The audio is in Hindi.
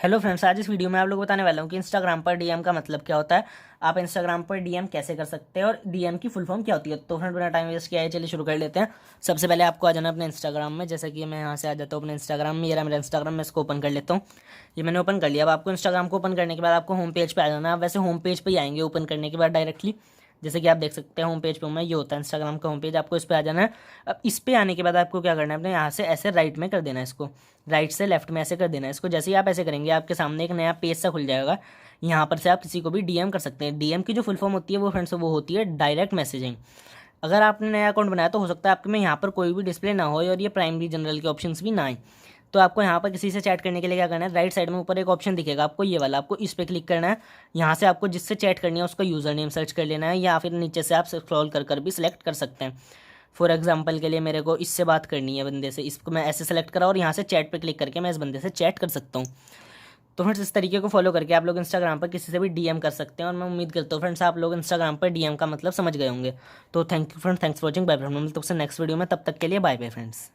हेलो फ्रेंड्स, आज इस वीडियो में आप लोग को बताने वाला हूँ कि इंस्टाग्राम पर डीएम का मतलब क्या होता है। आप इंस्टाग्राम पर डीएम कैसे कर सकते हैं और डीएम की फुल फॉर्म क्या होती है। तो फ्रेंड, बिना टाइम वेस्ट किया है चलिए शुरू कर लेते हैं। सबसे पहले आपको आ जाना अपने इंस्टाग्राम में। जैसे कि मैं यहाँ से आ जाता हूँ अपने इंस्टाग्राम में। ये रहा मेरा इंस्टाग्राम, मैं इसको ओपन कर लेता हूँ। ये मैंने ओपन कर लिया। अब आपको इंस्टाग्राम को ओपन करने के बाद आपको होम पेज पे आ जाना है। आप वैसे होम पेज पे ही आएंगे ओपन करने के बाद डायरेक्टली। जैसे कि आप देख सकते हैं होम पेज पे मैं, ये होता है इंस्टाग्राम का होम पेज। आपको इस पे आ जाना है। अब इस पे आने के बाद आपको क्या करना है, अपने यहाँ से ऐसे राइट में कर देना है इसको, राइट से लेफ्ट में ऐसे कर देना है इसको। जैसे ही आप ऐसे करेंगे आपके सामने एक नया पेज सा खुल जाएगा। यहाँ पर से आप किसी को भी डीएम कर सकते हैं। डीएम की जो फुल फॉर्म होती है वो फ्रेंड्स वो होती है डायरेक्ट मैसेजिंग। अगर आपने नया अकाउंट बनाया तो हो सकता है आपके में यहाँ पर कोई भी डिस्प्ले ना हो और ये प्राइमरी जनरल के ऑप्शंस भी ना आए। तो आपको यहाँ पर किसी से चैट करने के लिए क्या करना है, राइट साइड में ऊपर एक ऑप्शन दिखेगा आपको, ये वाला, आपको इस पर क्लिक करना है। यहाँ से आपको जिससे चैट करनी है उसका यूज़र नेम सर्च कर लेना है, या फिर नीचे से आप स्क्रॉल कर भी सिलेक्ट कर सकते हैं। फॉर एग्जाम्पल के लिए मेरे को इससे बात करनी है बंदे से, इसको मैं ऐसे सेलेक्ट करा और यहाँ से चैट पे क्लिक करके मैं इस बंदे से चैट कर सकता हूँ। तो फ्रेंड्स, इस तरीके को फॉलो करके आप लोग इंस्टाग्राम पर किसी से भी डीएम कर सकते हैं। और मैं उम्मीद करता हूँ फ्रेंड्स आप लोग इंस्टाग्राम पर डीएम का मतलब समझ गए होंगे। तो thank you friends, thanks for watching, bye friends. मिलते हैं नेक्स्ट वीडियो में, तब तक के लिए बाय बाय फ्रेंड्स।